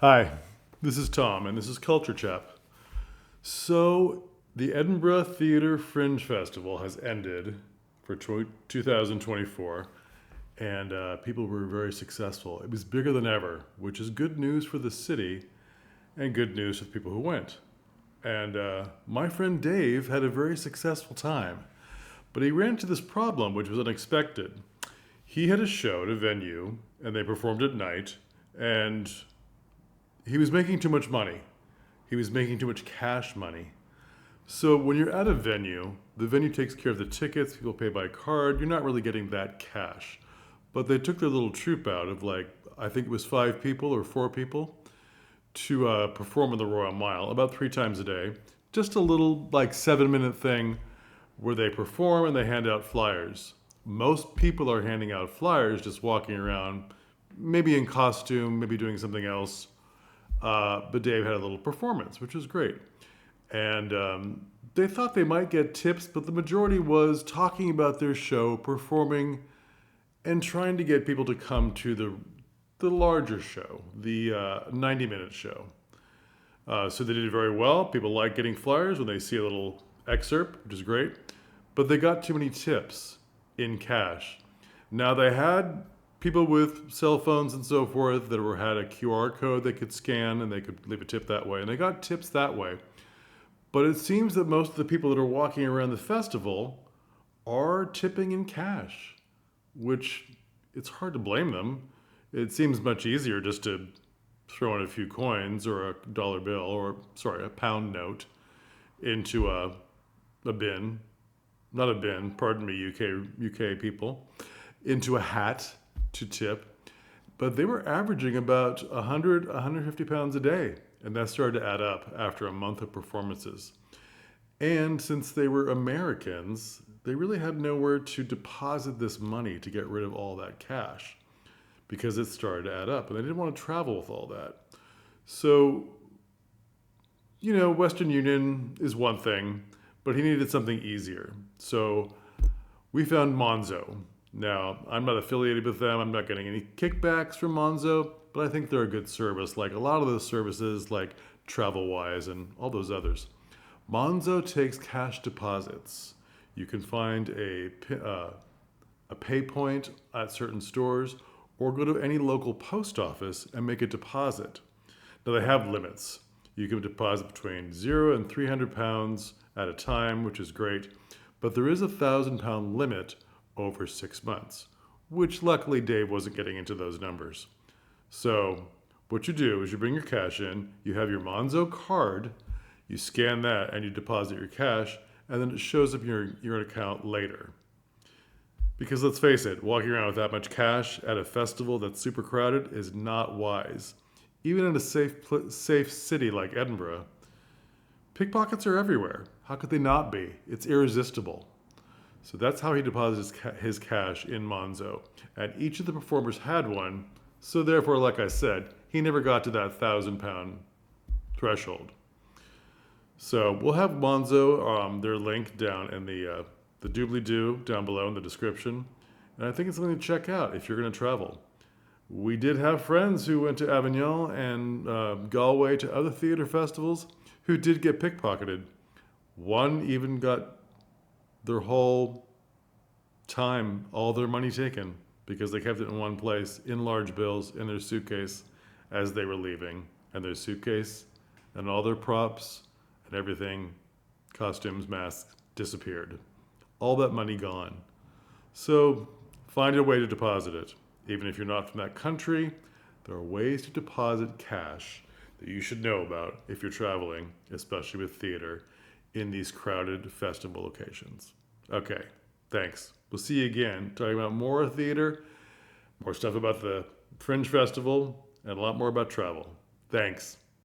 Hi, this is Tom, and this is Culture Chap. So, the Edinburgh Theatre Fringe Festival has ended for 2024, and people were very successful. It was bigger than ever, which is good news for the city and good news for the people who went. And my friend Dave had a very successful time, but he ran into this problem, which was unexpected. He had a show at a venue, and they performed at night, and he was making too much money. He was making too much cash money. So when you're at a venue, the venue takes care of the tickets, people pay by card, you're not really getting that cash. But they took their little troupe out of I think it was 5 people or 4 people, to perform in the Royal Mile about 3 times a day. Just a little 7-minute thing where they perform and they hand out flyers. Most people are handing out flyers, just walking around, maybe in costume, maybe doing something else. But Dave had a little performance, which was great. And they thought they might get tips, but the majority was talking about their show, performing, and trying to get people to come to the larger show, the 90-minute show. So they did very well. People like getting flyers when they see a little excerpt, which is great. But they got too many tips in cash. Now they had people with cell phones and so forth that had a QR code they could scan and they could leave a tip that way. And they got tips that way. But it seems that most of the people that are walking around the festival are tipping in cash, which it's hard to blame them. It seems much easier just to throw in a few coins or a dollar bill or, sorry, a pound note into a bin. Not a bin, pardon me, UK people. Into a hat to tip. But they were averaging about 100, 150 pounds a day. And that started to add up after a month of performances. And since they were Americans, they really had nowhere to deposit this money to get rid of all that cash because it started to add up. And they didn't want to travel with all that. So, Western Union is one thing, but he needed something easier. So we found Monzo. Now, I'm not affiliated with them. I'm not getting any kickbacks from Monzo, but I think they're a good service, like a lot of those services like TravelWise and all those others. Monzo takes cash deposits. You can find a pay point at certain stores or go to any local post office and make a deposit. Now, they have limits. You can deposit between 0 and 300 pounds at a time, which is great, but there is a 1,000-pound limit over 6 months, which luckily Dave wasn't getting into those numbers. So what you do is you bring your cash in, you have your Monzo card, you scan that and you deposit your cash, and then it shows up in your account later. Because let's face it, walking around with that much cash at a festival that's super crowded is not wise. Even in a safe city like Edinburgh, pickpockets are everywhere. How could they not be? It's irresistible. So that's how he deposits his cash in Monzo. And each of the performers had one, so therefore, like I said, he never got to that 1,000-pound threshold. So we'll have Monzo, their link down in the doobly-doo down below in the description. And I think it's something to check out if you're going to travel. We did have friends who went to Avignon and Galway to other theater festivals who did get pickpocketed. One even got their whole time, all their money taken because they kept it in one place in large bills in their suitcase as they were leaving. And their suitcase and all their props and everything, costumes, masks, disappeared. All that money gone. So find a way to deposit it. Even if you're not from that country, there are ways to deposit cash that you should know about if you're traveling, especially with theater, in these crowded festival locations. Okay, thanks. We'll see you again, talking about more theater, more stuff about the Fringe Festival, and a lot more about travel. Thanks.